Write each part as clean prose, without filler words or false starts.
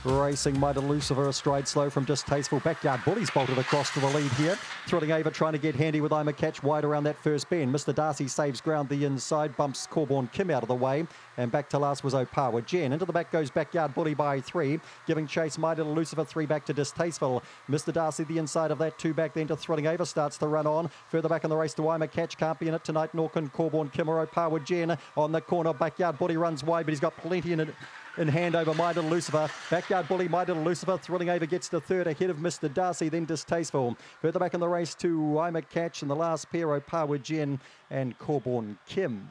Racing Mighty Lucifer astride slow from Distasteful. Backyard Bullies bolted across to the lead here. Thrilling Ava trying to get handy with I'm a Catch wide around that first bend. Mr. Darcy saves ground the inside, bumps Corborn Kim out of the way. And back to last was Opawa Jen. Into the back goes Backyard Bully by 3. Giving chase Mighty Lucifer 3 back to Distasteful. Mr. Darcy the inside of that 2 back then to Thrilling Ava starts to run on. Further back in the race to I'm a Catch. Can't be in it tonight. Norcan, Corborn Kim or Opawa Jen. On the corner Backyard Bully runs wide but he's got plenty in it. In hand over Mighty Lucifer. Backyard Bully, Mighty Lucifer. Thrilling Ava gets to third ahead of Mr. Darcy, then Distasteful. Further back in the race to I'm a Catch and the last pair, Opawa Jen and Corborn Kim.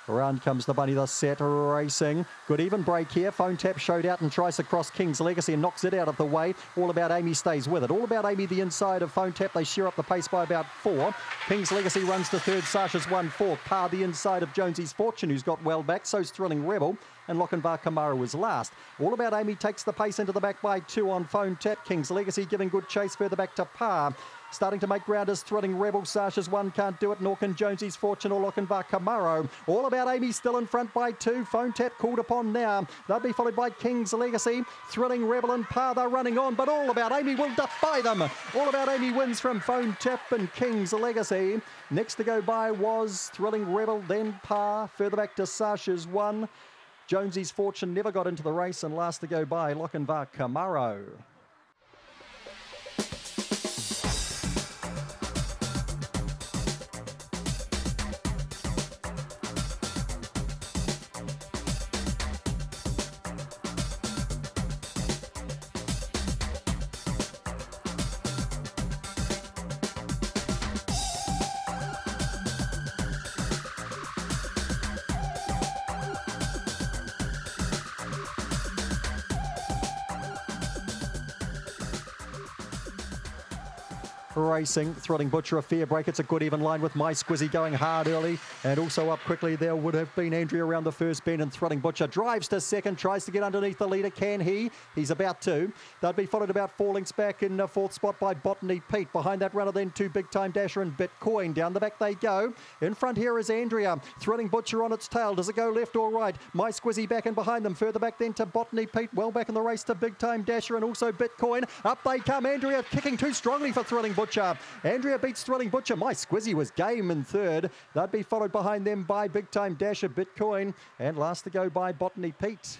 Around comes the bunny, the set racing. Good even break here. Phone Tap showed out and tries to cross King's Legacy and knocks it out of the way. All About Amy stays with it. All About Amy the inside of Phone Tap. They sheer up the pace by about 4. King's Legacy runs to third. Sasha's 1/4. Par the inside of Jonesy's Fortune, who's got well back. So's Thrilling Rebel. And Lochinvar Kamara was last. All About Amy takes the pace into the back by 2 on Phone Tap. King's Legacy giving good chase further back to par. Starting to make ground is Thrilling Rebel. Sasha's 1 can't do it. Norcan, Jonesy's Fortune or Lochinvar Camaro. All About Amy still in front by 2. Phone Tap called upon now. They'll be followed by King's Legacy. Thrilling Rebel and Par, they're running on, but All About Amy will defy them. All About Amy wins from Phone Tap and King's Legacy. Next to go by was Thrilling Rebel, then Par. Further back to Sasha's 1. Jonesy's Fortune never got into the race, and last to go by Lochinvar Camaro. Racing, Thrilling Butcher, a fair break. It's a good even line with My Squizzy going hard early. And also up quickly there would have been Andrea around the first bend, and Thrilling Butcher drives to second, tries to get underneath the leader. Can he? He's about to. They'll be followed about 4 lengths back in 4th spot by Botany Pete. Behind that runner then 2 Big Time Dasher and Bitcoin. Down the back they go. In front here is Andrea. Thrilling Butcher on its tail. Does it go left or right? My Squizzy back in behind them. Further back then to Botany Pete. Well back in the race to Big Time Dasher and also Bitcoin. Up they come. Andrea kicking too strongly for Thrilling Butcher. Andrea beats Thrilling Butcher. My Squizzy was game in third. They'd be followed behind them by Big Time Dasher, Bitcoin, and last to go by Botany Pete.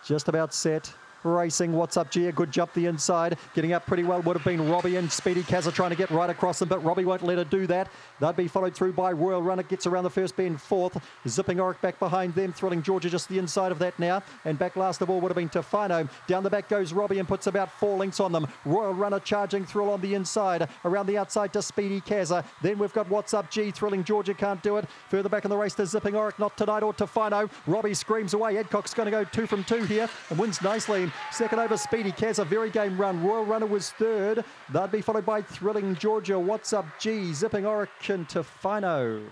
Just about set. Racing, What's Up Gia, good jump the inside, getting up pretty well would have been Robbie, and Speedy Kazza trying to get right across them, but Robbie won't let her do that. They'll be followed through by Royal Runner, gets around the first bend 4th, Zipping Oric back behind them, Thrilling Georgia just the inside of that now, and back last of all would have been Tofano. Down the back goes Robbie and puts about 4 lengths on them. Royal Runner charging through on the inside, around the outside to Speedy Kazza. Then we've got What's Up G, Thrilling Georgia can't do it. Further back in the race to Zipping Oric, not tonight or Tofano. Robbie screams away. Adcock's going to go 2 from 2 here and wins nicely. Second over Speedy Kaz, a very game run. Royal Runner was third. They'd be followed by Thrilling Georgia, What's Up G, Zipping Oric and Tofano.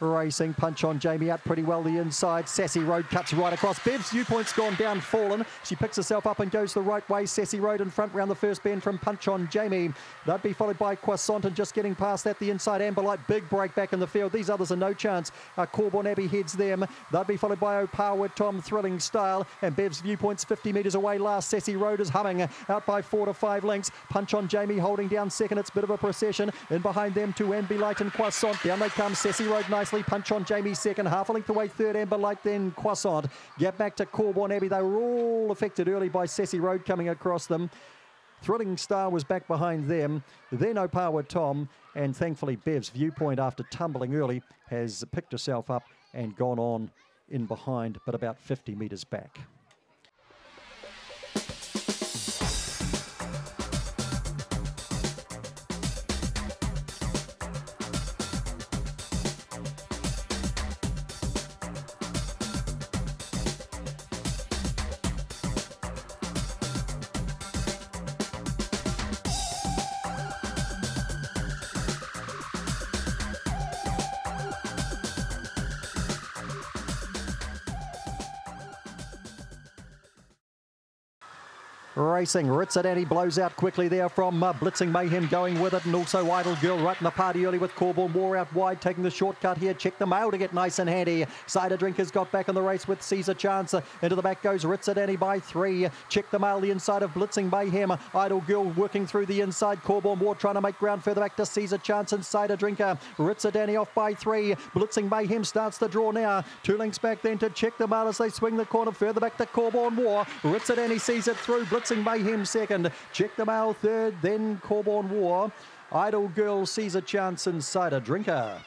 racing. Punch on Jamie out pretty well the inside. Sassy Road cuts right across. Bev's Viewpoint's gone down, fallen. She picks herself up and goes the right way. Sassy Road in front round the first bend from Punch on Jamie. They'd be followed by Croissant, and just getting past that, the inside Amberlight. Big break back in the field. These others are no chance. Corborn Abbey heads them. They'd be followed by Opawa Tom, Thrilling Style, and Bev's Viewpoint's 50 metres away last. Sassy Road is humming out by 4 to 5 lengths. Punch on Jamie holding down second. It's a bit of a procession. In behind them to Amberlight and Croissant. Down they come. Sassy Road nicely. Punch on Jamie second. Half a length away third. Amberlight, then Croissant. Get back to Corborn Abbey. They were all affected early by Sassy Road coming across them. Thrilling Star was back behind them. Then Opawa Tom, and thankfully Bev's Viewpoint, after tumbling early, has picked herself up and gone on in behind, but about 50 metres back. Racing, Ritzadani blows out quickly there from Blitzing Mayhem going with it, and also Idle Girl right in the party early with Corborn War out wide, taking the shortcut here. Check the mail to get nice and handy. Cider Drinkers got back in the race with Caesar Chance. Into the back goes Ritzadani by 3. Check the mail, the inside of Blitzing Mayhem. Idle Girl working through the inside. Corborn War trying to make ground further back to Caesar Chance and Cider Drinker. Ritzadani off by 3. Blitzing Mayhem starts the draw now. 2 lengths back then to Check the mail as they swing the corner further back to Corborn War. Ritzadani sees it through. Blitzing Mayhem second. Check the mail third. Then Corborn War. Idle Girl, Caesar Chance and Cider Drinker.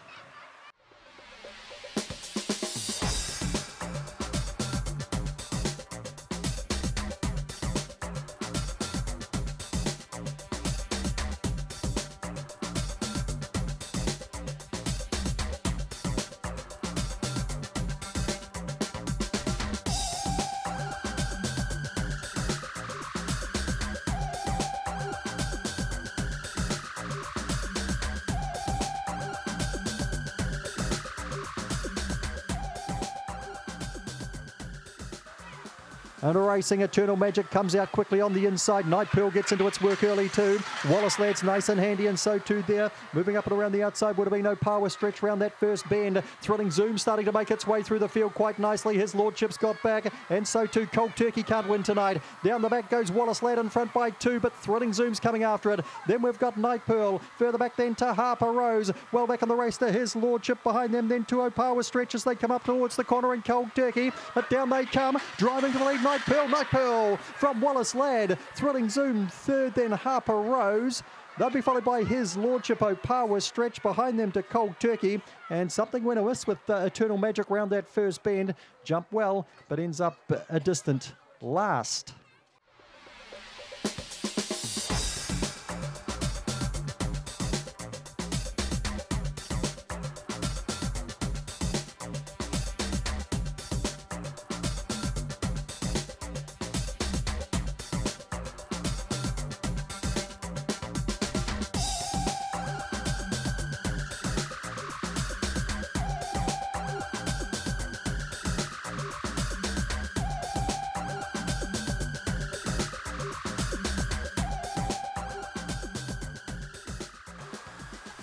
And racing, Eternal Magic comes out quickly on the inside. Night Pearl gets into its work early too. Wallace Ladd's nice and handy, and so too there. Moving up and around the outside would have been no power stretch around that first bend. Thrilling Zoom starting to make its way through the field quite nicely. His Lordship's got back, and so too Cold Turkey can't win tonight. Down the back goes Wallace Ladd in front by 2, but Thrilling Zoom's coming after it. Then we've got Night Pearl. Further back then to Harper Rose. Well back in the race to His Lordship behind them. Then to Opawa Stretch as they come up towards the corner in Cold Turkey. But down they come, driving to the lead. Night Pearl from Wallace Ladd. Thrilling Zoom third, then Harper Rose. They'll be followed by His Lordship. Opawa Stretch behind them to Cold Turkey. And something went amiss with Eternal Magic round that first bend. Jumped well, but ends up a distant last.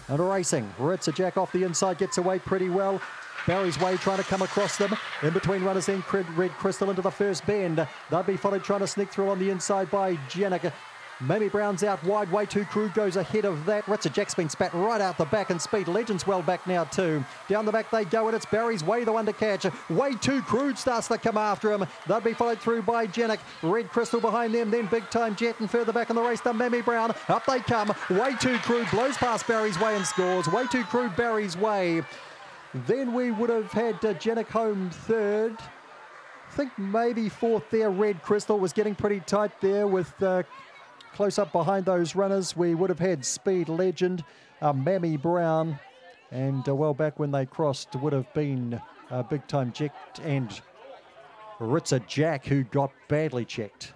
And racing, Ritzer Jack off the inside, gets away pretty well. Barry's Way trying to come across them. In between runners then Red Crystal into the first bend. They'll be followed trying to sneak through on the inside by Janik. Mamie Brown's out wide. Way Too Crude goes ahead of that. Ritzer Jack's been spat right out the back, and Speed Legends well back now too. Down the back they go, and it's Barry's Way the one to catch. Way Too Crude starts to come after him. They'll be followed through by Janik. Red Crystal behind them, then Big Time Jet, and further back in the race to Mamie Brown. Up they come. Way Too Crude blows past Barry's Way and scores. Way Too Crude, Barry's Way. Then we would have had Janik home third. I think maybe fourth there. Red Crystal was getting pretty tight there with close up behind those runners. We would have had Speed Legend, Mamie Brown, and well back when they crossed would have been Big Time Jet and Ritzer Jack, who got badly checked.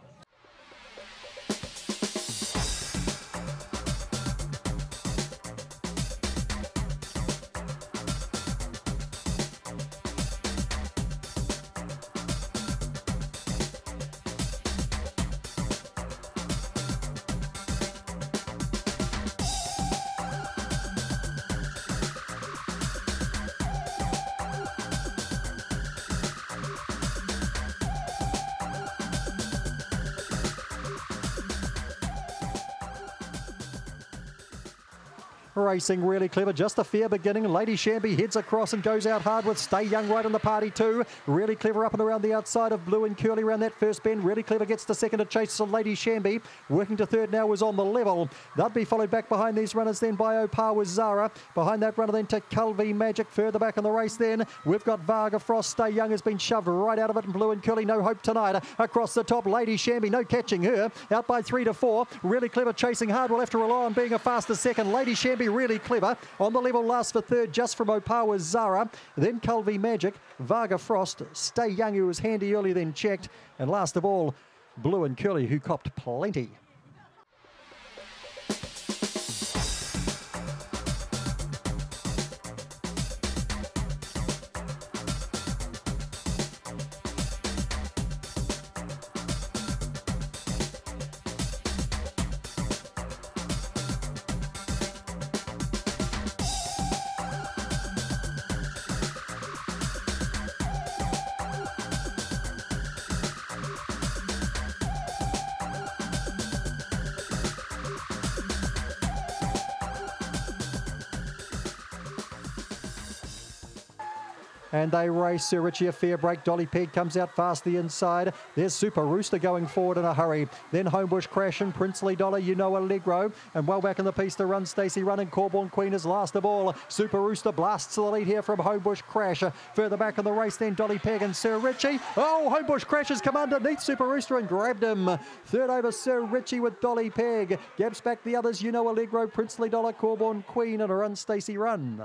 Racing really clever, just a fair beginning. Lady Shamby heads across and goes out hard with Stay Young right in the party too. Really clever up and around the outside of Blue and Curly around that first bend. Really clever gets to second to chase Lady Shamby. Working to third now was on the level. They'll be followed back behind these runners then by Opar with Zara. Behind that runner then to Culvey Magic. Further back in the race then we've got Varga Frost. Stay Young has been shoved right out of it, and Blue and Curly no hope tonight. Across the top, Lady Shamby, no catching her. Out by 3 to 4. Really clever chasing hard. Will have to rely on being a faster second. Lady Shamby really clever. On the level last for third just from Opar with Zara. Then Culvey Magic, Varga Frost, Stay Young who was handy early then checked. And last of all, Blue and Curly who copped plenty. And they race Sir Richie a fair break. Dolly Peg comes out fast the inside. There's Super Rooster going forward in a hurry. Then Homebush Crash and Princely Dollar, You Know Allegro. And well back in the piece to run Stacey Run, and Corborn Queen is last of all. Super Rooster blasts the lead here from Homebush Crash. Further back in the race then Dolly Peg and Sir Richie. Oh, Homebush Crash has come underneath Super Rooster and grabbed him. Third over Sir Richie with Dolly Peg. Gaps back the others, You Know Allegro, Princely Dollar, Corborn Queen, and a run Stacey Run.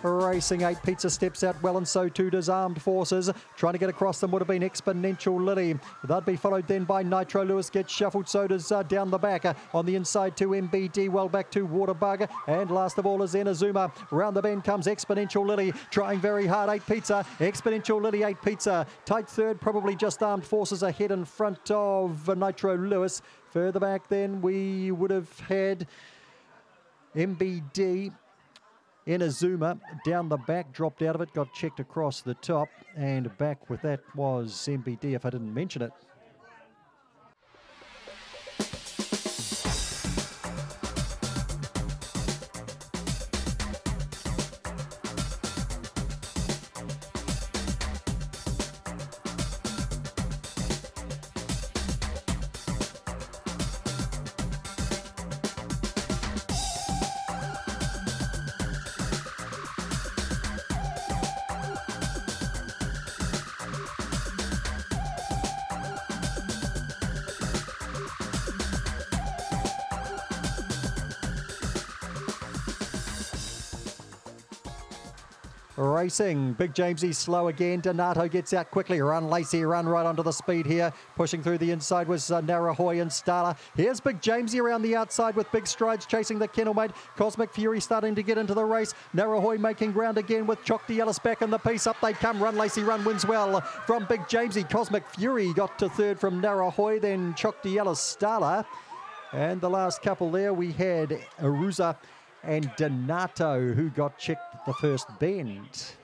Racing 8 Pizza steps out well, and so too does Armed Forces. Trying to get across them would have been Exponential Lily. They'd be followed then by Nitro Lewis gets shuffled, so does down the back. On the inside to MBD, well back to Waterbug. And last of all is Inazuma. Round the bend comes Exponential Lily, trying very hard. 8 Pizza, Exponential Lily, 8 Pizza. Tight third, probably just Armed Forces ahead in front of Nitro Lewis. Further back then we would have had MBD. Inazuma down the back, dropped out of it, got checked across the top, and back with that was MBD if I didn't mention it. Racing, Big Jamesy slow again. Donato gets out quickly. Run Lacey, run right onto the speed here. Pushing through the inside was Narahoy and Starla. Here's Big Jamesy around the outside with big strides chasing the kennelmate. Cosmic Fury starting to get into the race. Narahoy making ground again with Chokti Ellis back in the piece. Up they come. Run Lacey, run wins well from Big Jamesy. Cosmic Fury got to third from Narahoy, then Chokti Ellis, Starla. And the last couple there we had Arusa and Donato, who got checked at the first bend.